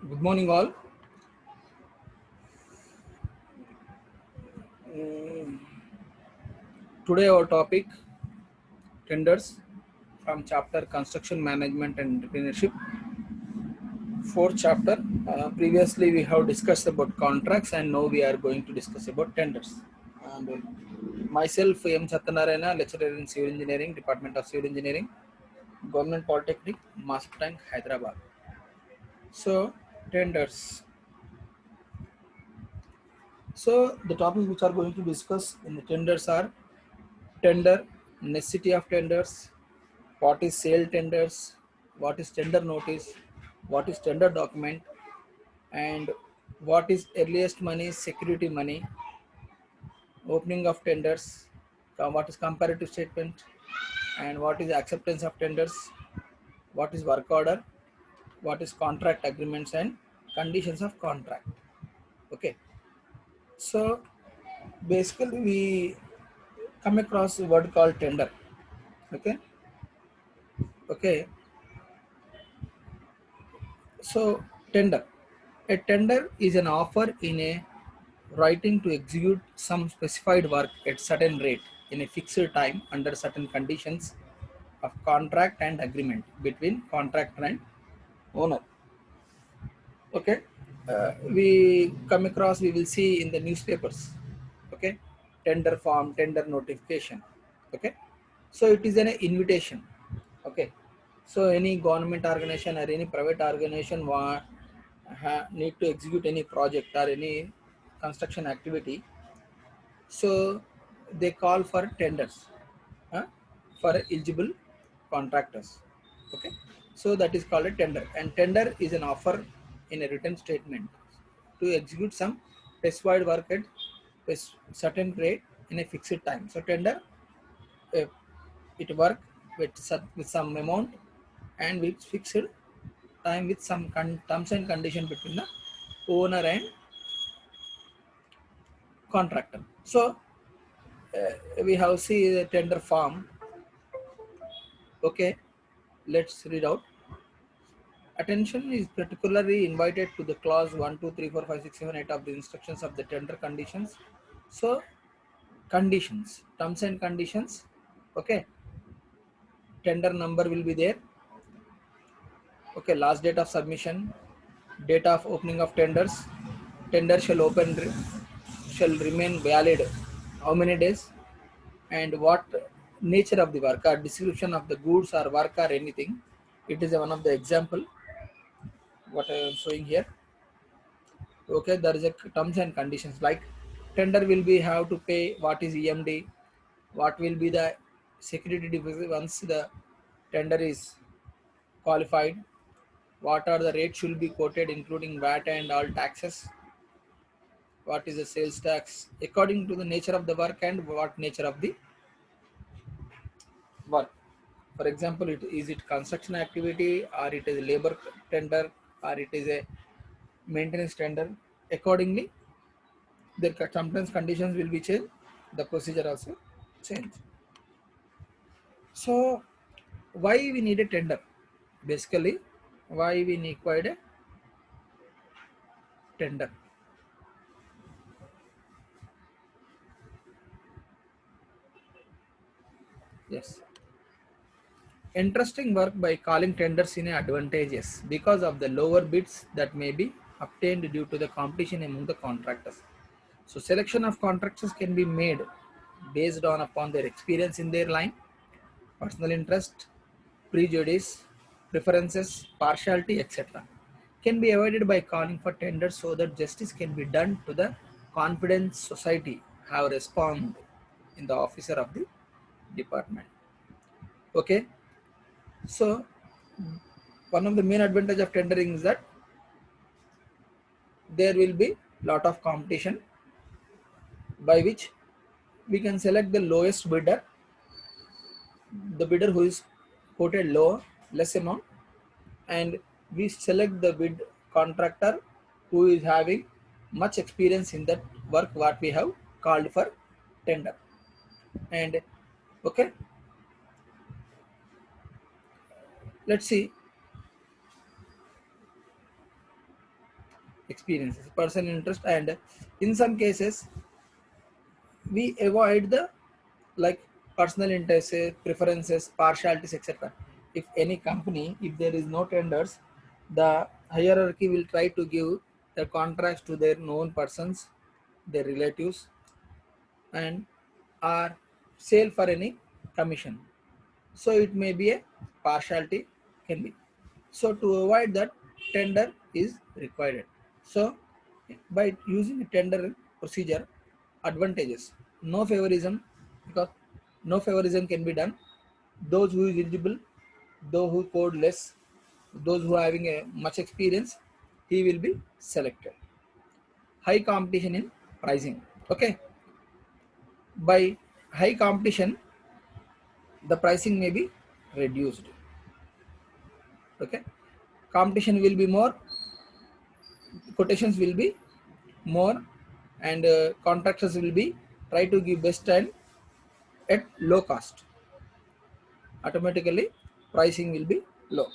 Good morning, all. Today, our topic tenders from chapter Construction Management and Entrepreneurship. Fourth chapter. Previously, we have discussed about contracts, and now we are going to discuss about tenders. And myself, M. Satyanarayana, lecturer in Civil Engineering, Department of Civil Engineering, Government Polytechnic, Mastertank, Hyderabad. So, tenders. So, the topics which are going to discuss in the tenders are tender, necessity of tenders, what is sale tenders, what is tender notice, what is tender document, and what is earliest money, security money, opening of tenders, what is comparative statement, and what is acceptance of tenders, what is work order, what is contract agreements and conditions of contract. Okay, so basically we come across a word called tender. Okay, okay, so tender. A tender is an offer in a writing to execute some specified work at certain rate in a fixed time under certain conditions of contract and agreement between contractor and owner. Okay, we will see in the newspapers. Okay, tender form, tender notification. Okay, so it is an invitation. Okay, so any government organization or any private organization need to execute any project or any construction activity, so they call for tenders, huh, for eligible contractors. Okay, so that is called a tender, and tender is an offer in a written statement to execute some specified work at a certain rate in a fixed time. So tender, uh, it work with some amount and with fixed time with some terms and condition between the owner and contractor. So we have see the tender form. Okay, let's read out. Attention is particularly invited to the clause 1, 2, 3, 4, 5, 6, 7, 8 of the instructions of the tender conditions. So conditions, terms and conditions. Okay, tender number will be there. Okay, last date of submission, date of opening of tenders. Tender shall remain valid how many days, and what nature of the work or description of the goods or work or anything. It is one of the example what I am showing here. Okay, there is a terms and conditions like tender will be have to pay what is EMD, what will be the security deposit once the tender is qualified, what are the rates should be quoted including VAT and all taxes, what is the sales tax according to the nature of the work and what nature of the work. For example, is it construction activity or it is a labor tender or it is a maintenance tender. Accordingly, the sometimes conditions will be changed, the procedure also change. So why we need a tender? Basically, why we required a tender? Yes. Interesting work by calling tenders in advantageous because of the lower bids that may be obtained due to the competition among the contractors. So selection of contractors can be made based on upon their experience in their line, personal interest, prejudice, preferences, partiality, etc. Can be avoided by calling for tenders so that justice can be done to the confidence society have respond in the officer of the department. Okay, so one of the main advantage of tendering is that there will be lot of competition by which we can select the lowest bidder, the bidder who is quoted low, less amount, and we select the bid contractor who is having much experience in that work what we have called for tender. And okay, let's see experiences, personal interest, and in some cases we avoid the like personal interests, preferences, partialities, etc. If any company, if there is no tenders, the hierarchy will try to give the contracts to their known persons, their relatives, and are sale for any commission. So it may be a partiality can be. So to avoid that, tender is required. So by using a tender procedure, advantages, no favorism, because no favorism can be done. Those who is eligible, those who code less, those who are having a much experience, he will be selected. High competition in pricing. Okay, by high competition, the pricing may be reduced. Okay, competition will be more, quotations will be more, and contractors will be try to give best and at low cost. Automatically pricing will be low.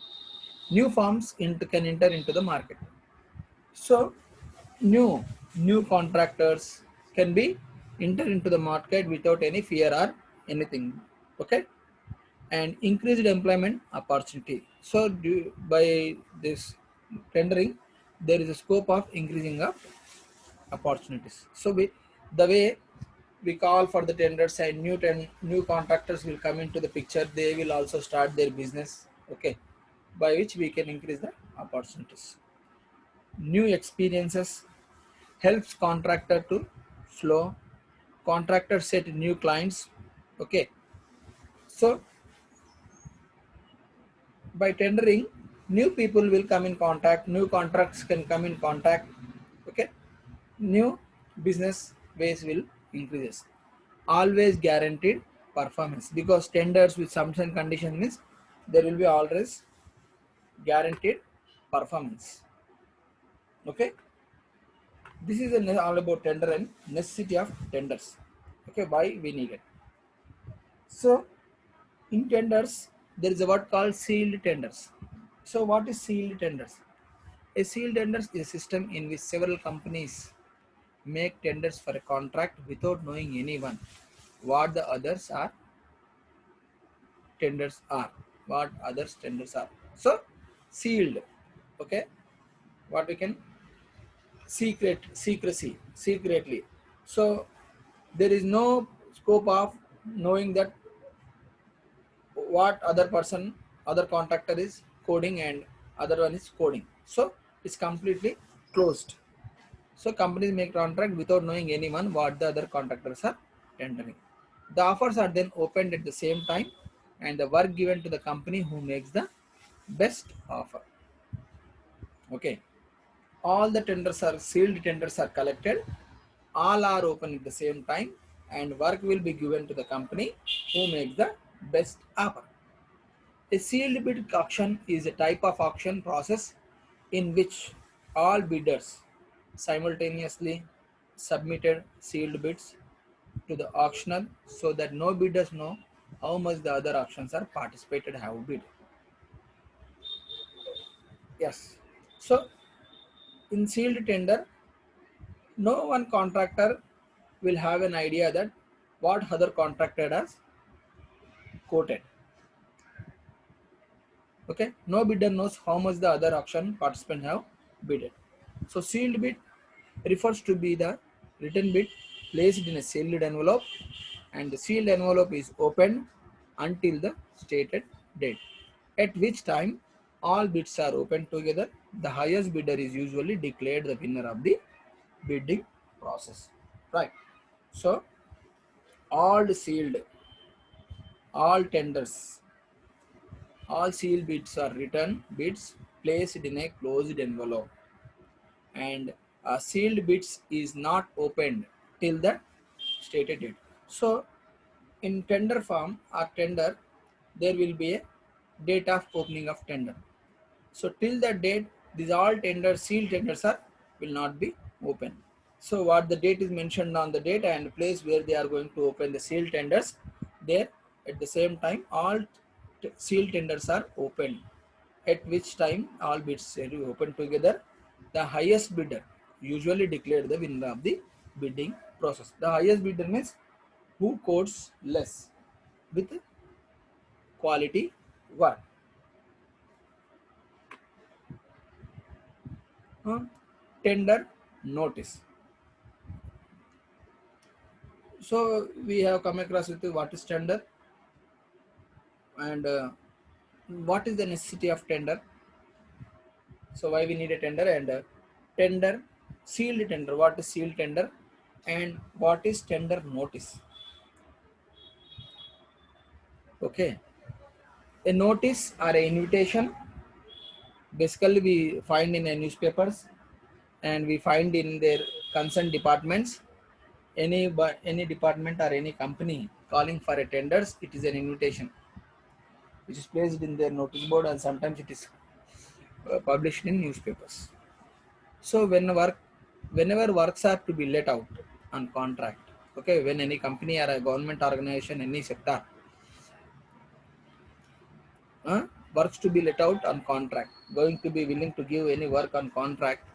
New firms can enter into the market. So new contractors can be enter into the market without any fear or anything. Okay, and increased employment opportunity. So by this tendering, there is a scope of increasing of opportunities. So the way we call for the tenders and new contractors will come into the picture, they will also start their business. Okay, by which we can increase the opportunities. New experiences helps contractor to flow. Contractors set new clients. Okay, so by tendering, new people will come in contact, new contracts can come in contact. Okay, new business ways will increases. Always guaranteed performance, because tenders with some and condition means there will be always guaranteed performance. Okay, this is all about tender and necessity of tenders. Okay, why we need it. So in tenders, there is a word called sealed tenders. So what is sealed tenders? A sealed tenders is a system in which several companies make tenders for a contract without knowing anyone what the others are tenders are, what others tenders are. So sealed. Okay, what we can secretly. So there is no scope of knowing that what other person, other contractor is coding and other one is coding. So it's completely closed. So companies make contract without knowing anyone what the other contractors are tendering. The offers are then opened at the same time and the work given to the company who makes the best offer. Okay, all the tenders are sealed, tenders are collected, all are open at the same time, and work will be given to the company who makes the best offer. A sealed bid auction is a type of auction process in which all bidders simultaneously submitted sealed bids to the auctioneer so that no bidders know how much the other auctions are participated have bid. Yes. So in sealed tender, no one contractor will have an idea that what other contractor has quoted. Okay, no bidder knows how much the other auction participant have bidded. So sealed bid refers to be the written bid placed in a sealed envelope, and the sealed envelope is opened until the stated date, at which time all bids are opened together. The highest bidder is usually declared the winner of the bidding process. Right. So all sealed, all tenders, all sealed bids are written bids placed in a closed envelope, and sealed bids is not opened till the stated date. So in tender form or tender, there will be a date of opening of tender. So till that date, these all tenders, sealed tenders are will not be open. So what the date is mentioned on the date and place where they are going to open the sealed tenders, there at the same time all sealed tenders are opened, at which time all bids will be open together The highest bidder usually declared the winner of the bidding process. The highest bidder means who quotes less with quality work. Tender notice. So we have come across with what is tender and what is the necessity of tender. So why we need a tender and tender, sealed tender. What is sealed tender and what is tender notice? Okay, a notice or a invitation basically we find in a newspapers and we find in their concerned departments. Any department or any company calling for a tenders, it is an invitation which is placed in their notice board and sometimes it is published in newspapers. So whenever works are to be let out on contract, okay, when any company or a government organization, any sector works to be let out on contract, going to be willing to give any work on contract,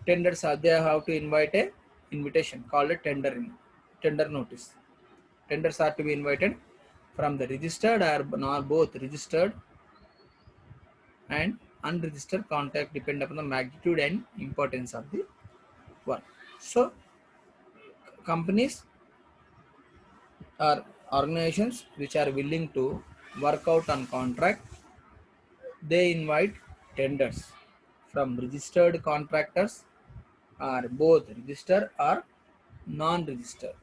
tenders are there have to invite a invitation called a tender notice. Tenders are to be invited from the registered or both registered and unregistered contact depend upon the magnitude and importance of the work. So companies or organizations which are willing to work out on contract, they invite tenders from registered contractors or both registered or non-registered.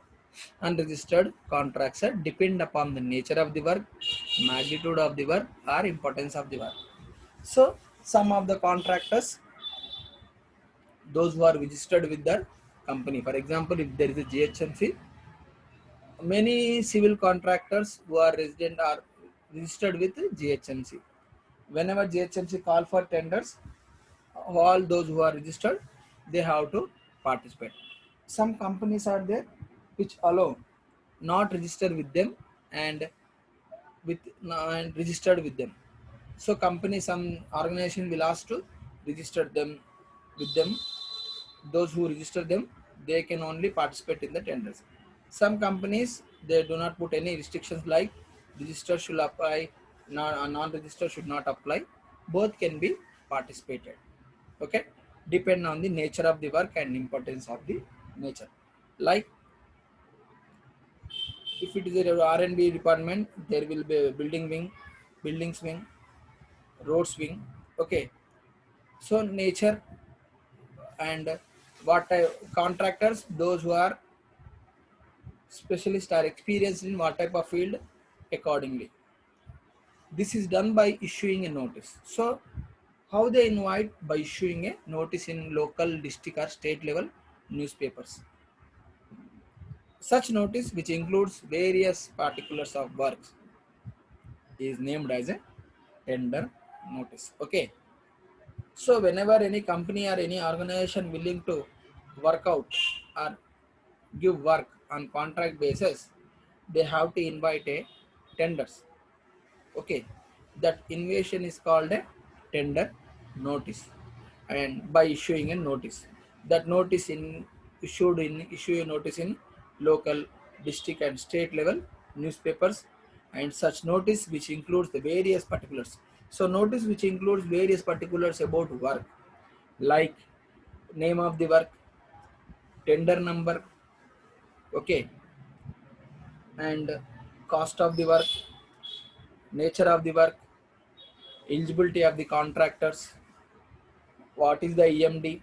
Unregistered contracts are depend upon the nature of the work, magnitude of the work or importance of the work. So some of the contractors, those who are registered with the company, for example, if there is a GHMC, many civil contractors who are resident are registered with GHMC. Whenever GHMC call for tenders, all those who are registered, they have to participate. Some companies are there which allow not registered with them and with and registered with them. So company, some organization will ask to register them with them. Those who register them, they can only participate in the tenders. Some companies, they do not put any restrictions like register should apply, non-register should not apply. Both can be participated. Okay, depend on the nature of the work and importance of the nature. Like if it is a R&B department, there will be a building wing, buildings wing, roads wing. Okay, so nature and what contractors, those who are specialists are experienced in what type of field accordingly. This is done by issuing a notice. So how they invite? By issuing a notice in local, district or state level newspapers. Such notice, which includes various particulars of works, is named as a tender notice. Okay. So whenever any company or any organization willing to work out or give work on contract basis, they have to invite a tenders. Okay, that invitation is called a tender notice, and by issuing a notice, that notice in issue a notice in local, district and state level newspapers, and such notice which includes the various particulars. So notice which includes various particulars about work like name of the work, tender number, okay, and cost of the work, nature of the work, eligibility of the contractors, what is the EMD,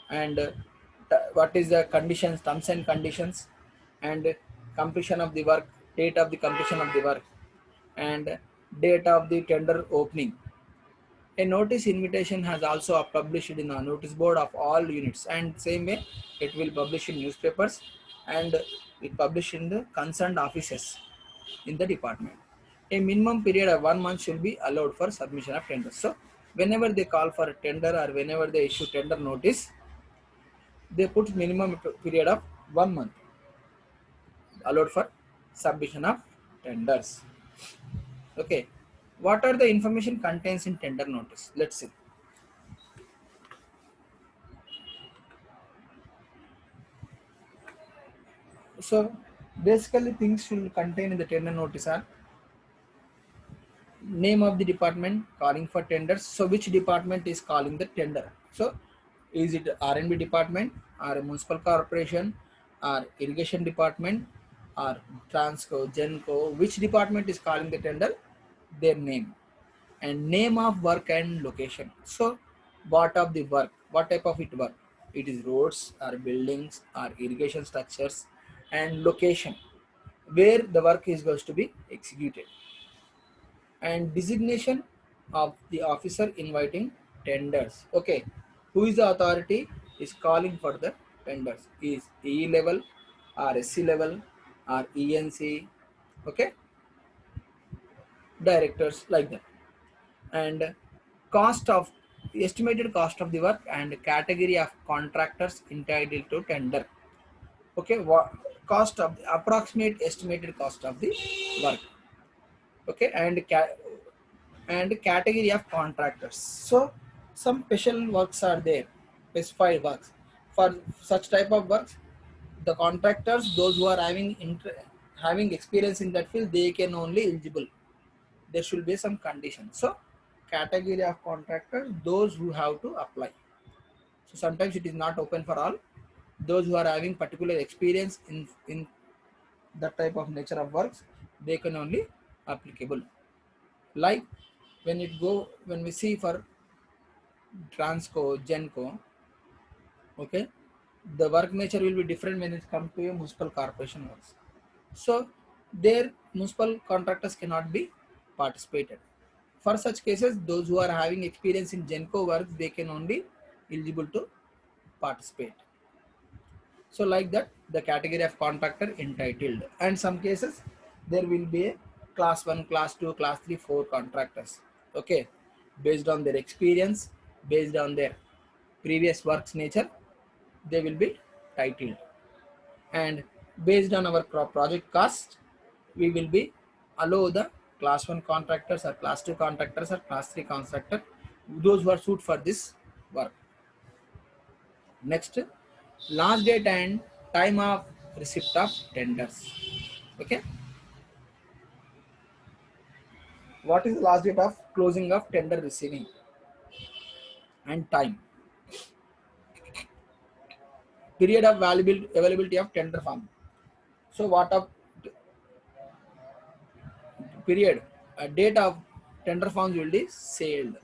and what is the conditions, terms and conditions, and completion of the work, date of the completion of the work, and date of the tender opening. A notice invitation has also published in a notice board of all units, and same way it will publish in newspapers and it publish in the concerned offices in the department. A minimum period of 1 month should be allowed for submission of tenders. So whenever they call for a tender or whenever they issue tender notice, they put minimum period of 1 month allowed for submission of tenders. Okay, what are the information contains in tender notice? Let's see. So basically things should contain in the tender notice are name of the department calling for tenders. So which department is calling the tender? So is it R&B department or a municipal corporation or irrigation department or Transco, Genco? Which department is calling the tender? Their name and name of work and location. So what of the work? What type of it work? It is roads or buildings or irrigation structures and location where the work is going to be executed and designation of the officer inviting tenders. Okay, who is the authority is calling for the tenders? Is E level or SC level or ENC? Okay, directors like that. And cost of estimated cost of the work and category of contractors entitled to tender. Okay, what cost of the approximate estimated cost of the work. Okay, and category of contractors. So some special works are there, specified works. For such type of works, the contractors, those who are having experience in that field, they can only eligible. There should be some conditions. So category of contractors, those who have to apply. So sometimes it is not open for all. Those who are having particular experience in that type of nature of works, they can only applicable. Like when we see for Transco, Genco, okay, the work nature will be different when it comes to a municipal corporation works. So their municipal contractors cannot be participated. For such cases, those who are having experience in Genco works, they can only eligible to participate. So like that, the category of contractor entitled. And some cases, there will be a class 1, class 2, class 3, 4 contractors. Okay, based on their experience, based on their previous works nature, they will be titled. And based on our project cost, we will be allow the class 1 contractors or class 2 contractors or class 3 contractor, those who are suit for this work. Next, last date and time of receipt of tenders. Okay, what is the last date of closing of tender receiving and time? Period of availability of tender form. So what of period? Date of tender forms will be sold.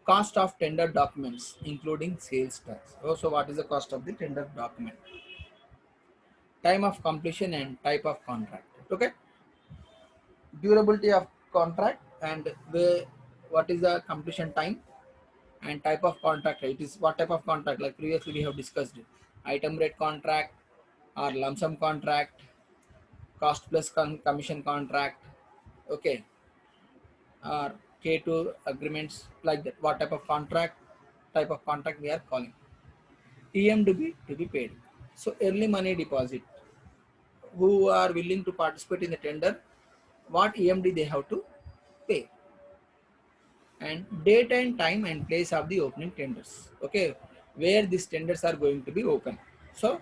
Cost of tender documents including sales tax. Also, what is the cost of the tender document? Time of completion and type of contract. Okay, durability of contract and what is the completion time and type of contract. It is what type of contract, like previously we have discussed it. Item rate contract or lump sum contract, cost plus commission contract. Okay, or K2 agreements, like that. What type of contract we are calling. EM to be paid. So early money deposit, who are willing to participate in the tender, what EMD they have to pay, and date and time and place of the opening tenders. Okay, where these tenders are going to be open. So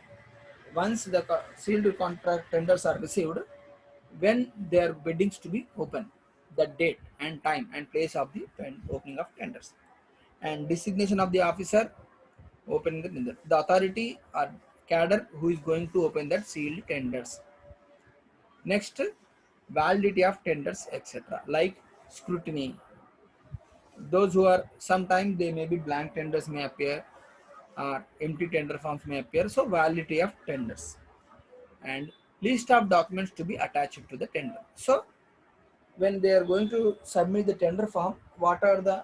once the sealed contract tenders are received, when their biddings to be open, the date and time and place of the opening of tenders, and designation of the officer opening the tender, the authority or cadre who is going to open that sealed tenders. Next, validity of tenders, etc. Like scrutiny, those who are sometimes they may be blank tenders may appear or empty tender forms may appear. So validity of tenders and list of documents to be attached to the tender. So when they are going to submit the tender form, what are the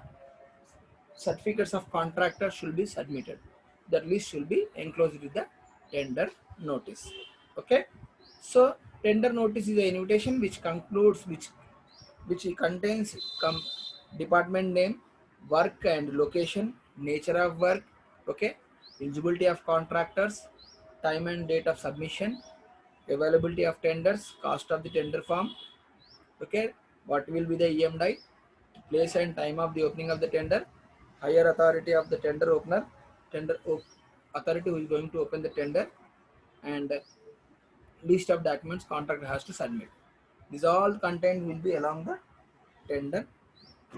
certificates of contractor should be submitted? That list should be enclosed with the tender notice. Okay, so tender notice is an invitation which concludes which contains department name, work and location, nature of work, okay, eligibility of contractors, time and date of submission, availability of tenders, cost of the tender form, okay, what will be the EMI, place and time of the opening of the tender, higher authority of the tender opener, authority who is going to open the tender, and list of documents contractor has to submit. These all content will be along the tender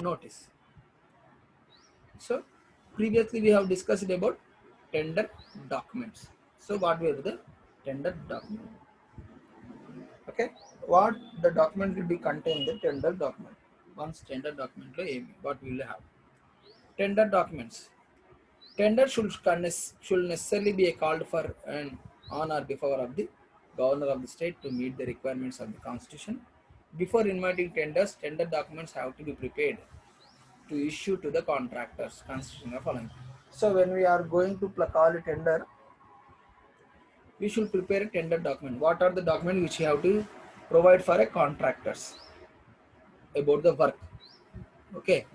notice. So previously we have discussed about tender documents. So what will be the tender document? Okay, what the document will be contained in the tender document. Once tender document lo emi, what we will have? Tender documents. Tender should necessarily be called for an on or before of the governor of the state to meet the requirements of the constitution. Before inviting tenders, tender documents have to be prepared to issue to the contractors. Constitution of following. So when we are going to call a tender, we should prepare a tender document. What are the documents which you have to provide for a contractors about the work? Okay,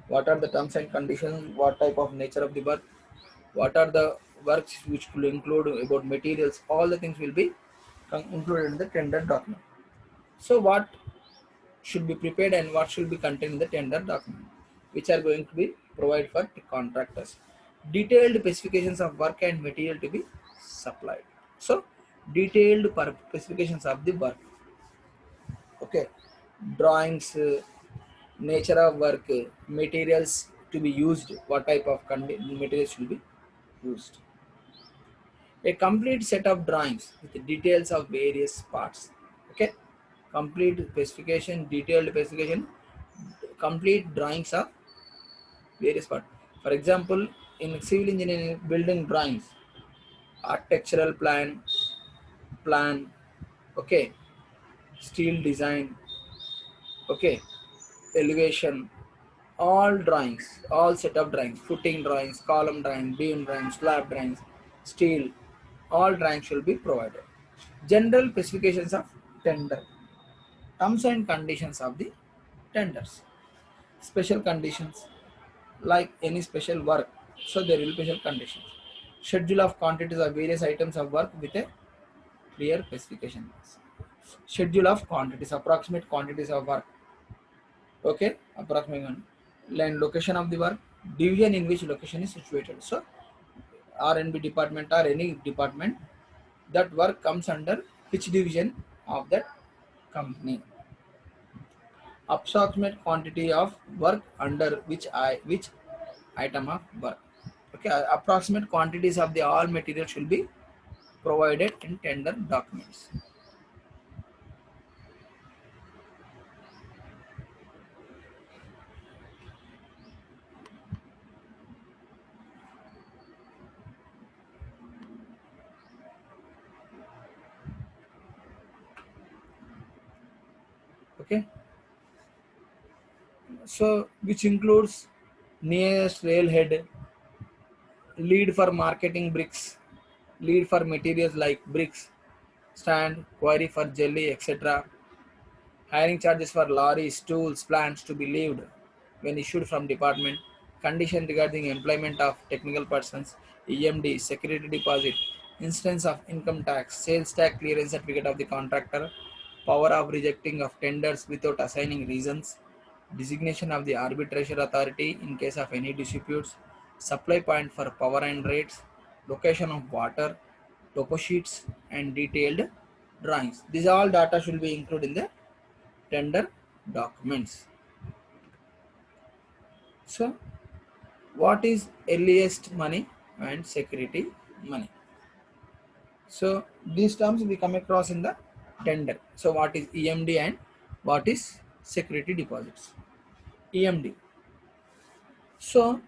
what are the terms and conditions? What type of nature of the work? What are the works which will include about materials? All the things will be included in the tender document. So what should be prepared and what should be contained in the tender document, which are going to be provided for the contractors? Detailed specifications of work and material to be supplied. So detailed specifications of the work. Okay, drawings, nature of work, materials to be used, what type of materials will be used. A complete set of drawings with details of various parts. Okay, complete specification, detailed specification, complete drawings of various parts. For example, in civil engineering building drawings, architectural plan, okay, steel design, okay, elevation, all drawings, all set of drawings, footing drawings, column drawings, beam drawings, slab drawings, steel, all drawings will be provided. General specifications of tender, terms and conditions of the tenders, special conditions like any special work, so there will be special conditions. Schedule of quantities of various items of work with a clear specification. Schedule of quantities, approximate quantities of work. Okay, approximate one. Land location of the work, division in which location is situated. So R&B department or any department, that work comes under which division of that company. Approximate quantity of work under which item of work. Okay, approximate quantities of the all materials will be provided in tender documents. Okay, so which includes nearest railhead, lead for marketing bricks, lead for materials like bricks, stand, quarry for jelly, etc. Hiring charges for lorries, tools, plants to be leaved when issued from department. Condition regarding employment of technical persons, EMD, security deposit, instance of income tax, sales tax clearance certificate of the contractor, power of rejecting of tenders without assigning reasons, designation of the arbitration authority in case of any disputes, supply point for power and rates, location of water, topo sheets, and detailed drawings. These all data should be included in the tender documents. So what is earliest money and security money? So these terms we come across in the tender. So what is EMD and what is security deposits? EMD. So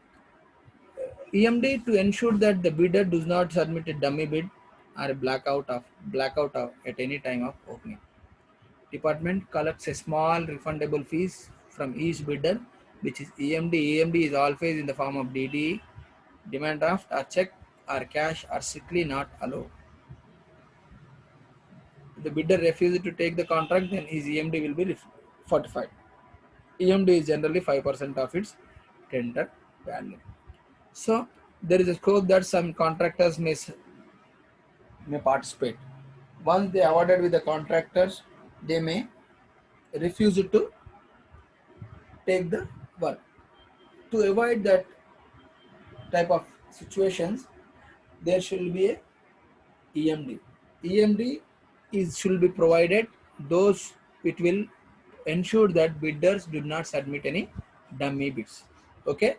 EMD to ensure that the bidder does not submit a dummy bid or a blackout at any time of opening. Department collects a small refundable fees from each bidder, which is EMD. EMD is always in the form of DD, demand draft, or check, or cash, or strictly not allowed. If the bidder refuses to take the contract, then his EMD will be fortified. EMD is generally 5% of its tender value. So there is a scope that some contractors may participate. Once they awarded with the contractors, they may refuse to take the work. To avoid that type of situations, there should be a EMD. EMD is should be provided. Those it will ensure that bidders do not submit any dummy bids. Okay,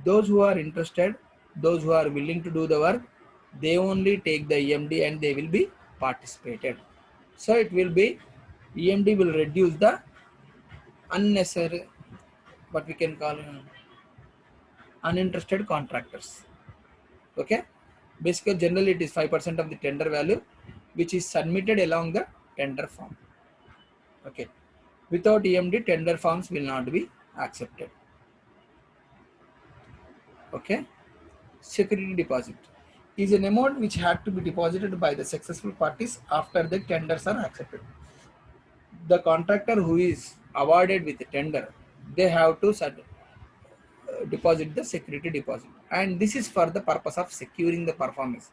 those who are interested, those who are willing to do the work, they only take the EMD and they will be participated. So it will be EMD will reduce the unnecessary, what we can call uninterested contractors. Okay, basically generally it is 5% of the tender value which is submitted along the tender form. Okay, without EMD tender forms will not be accepted. Okay, security deposit is an amount which had to be deposited by the successful parties after the tenders are accepted. The contractor who is awarded with the tender, they have to deposit the security deposit, and this is for the purpose of securing the performance.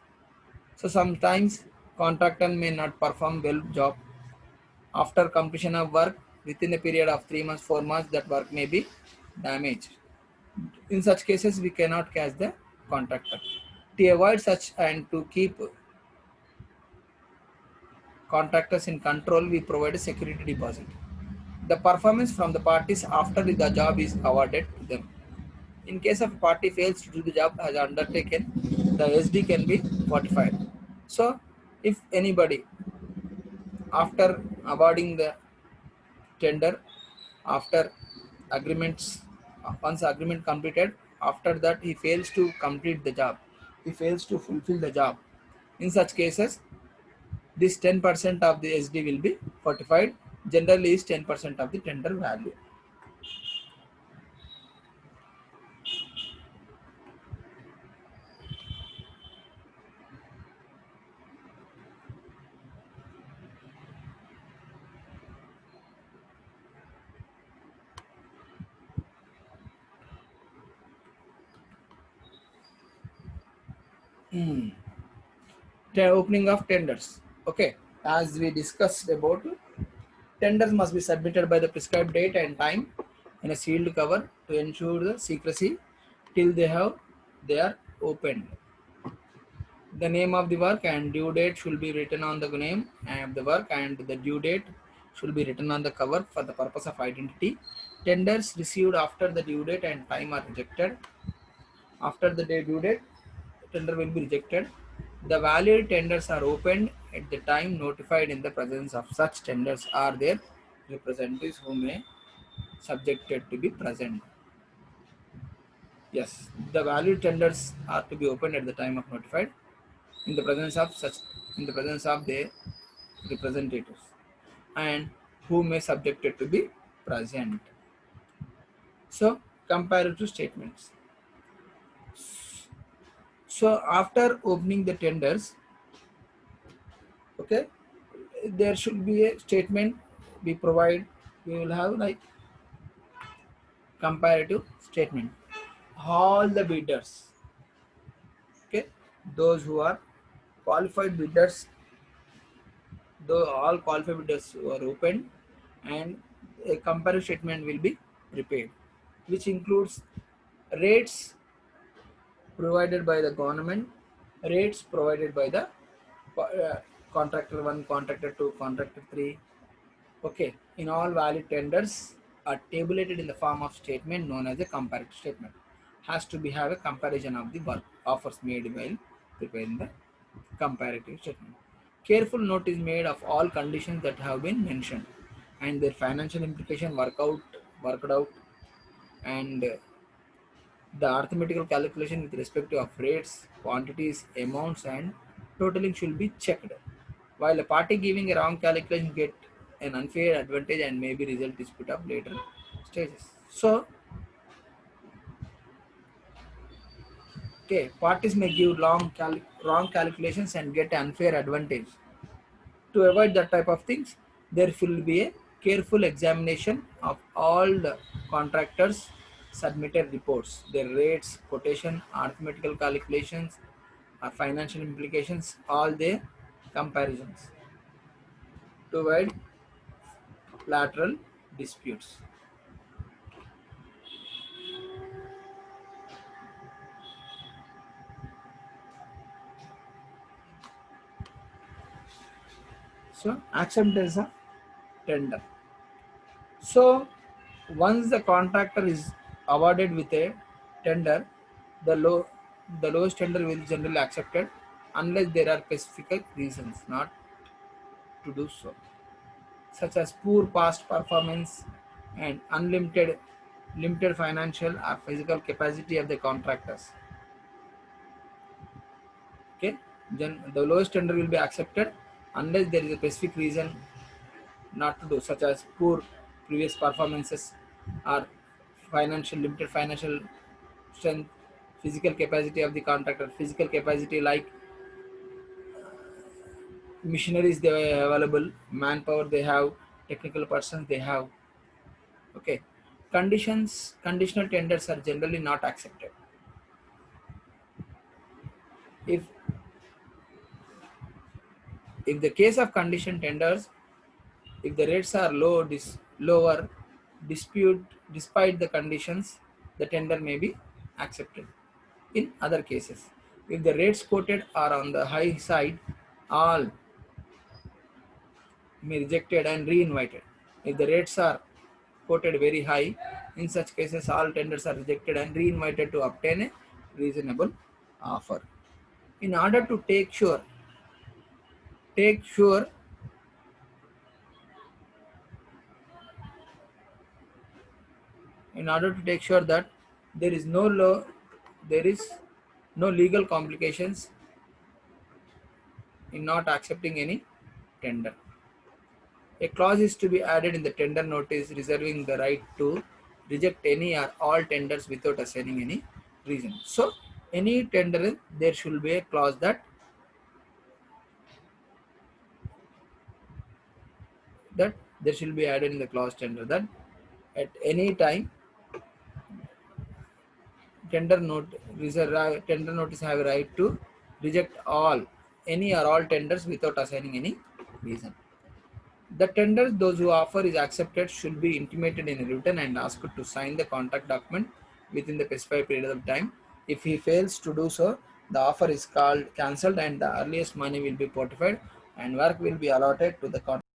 So sometimes contractor may not perform well job. After completion of work within a period of 3 months, 4 months, that work may be damaged. In such cases, we cannot catch the contractor. To avoid such and to keep contractors in control, we provide a security deposit. The performance from the parties after the job is awarded to them. In case of a party fails to do the job as undertaken, the SD can be fortified. So, if anybody after awarding the tender, after agreements, once agreement completed, after that he fails to complete the job, he fails to fulfill the job. In such cases, this 10% of the SD will be fortified. Generally is 10% of the tender value. Hmm. The opening of tenders. Okay, as we discussed about, tenders must be submitted by the prescribed date and time in a sealed cover to ensure the secrecy till they are opened. The name of the work and due date should be written on the name of the work, and the due date should be written on the cover for the purpose of identity. Tenders received after the due date and time are rejected. After the due date, tender will be rejected. The valid tenders are opened at the time notified. In the presence of such tenders are their representatives who may subjected to be present. Yes, the valid tenders are to be opened at the time of notified in the presence of such, in the presence of their representatives, and who may subjected to be present. So comparative statements. So after opening the tenders, okay, there should be a statement we provide. We will have like comparative statement. All the bidders, okay, those who are qualified bidders, though all qualified bidders were opened, and a comparative statement will be prepared, which includes rates provided by the government, rates provided by the uh, contractor 1, contractor 2, contractor 3. Okay, in all valid tenders are tabulated in the form of statement known as a comparative statement. Has to be have a comparison of the work offers made while preparing the comparative statement. Careful note is made of all conditions that have been mentioned and their financial implication worked out, and the arithmetical calculation with respect to of rates, quantities, amounts, and totaling should be checked. While a party giving a wrong calculation get an unfair advantage and maybe result dispute of later stages. So, okay, parties may give wrong calculations and get unfair advantage. To avoid that type of things, there will be a careful examination of all the contractors' submitted reports, their rates, quotation, arithmetical calculations, financial implications, all their comparisons to avoid lateral disputes. So acceptance of tender. So once the contractor is awarded with a tender, the lowest tender will generally accepted unless there are specific reasons not to do so, such as poor past performance and limited financial or physical capacity of the contractors. Okay, then the lowest tender will be accepted unless there is a specific reason not to do, such as poor previous performances or limited financial strength, physical capacity of the contractor, physical capacity like machineries they are available, manpower they have, technical persons they have. Okay, conditional tenders are generally not accepted. If if the case of condition tenders, if the rates are lower dispute despite the conditions, the tender may be accepted. In other cases, if the rates quoted are on the high side, all may rejected and re-invited. If the rates are quoted very high, in such cases all tenders are rejected and re-invited to obtain a reasonable offer. In order to take sure in order to take sure that there is no law there is no legal complications in not accepting any tender. A clause is to be added in the tender notice reserving the right to reject any or all tenders without assigning any reason. So any tender there should be a clause that there should be added in the clause tender that at any time tender notice have a right to reject any or all tenders without assigning any reason. The tenders those who offer is accepted should be intimated in a written and asked to sign the contract document within the specified period of time. If he fails to do so, the offer is called cancelled and the earliest money will be fortified and work will be allotted to the contract.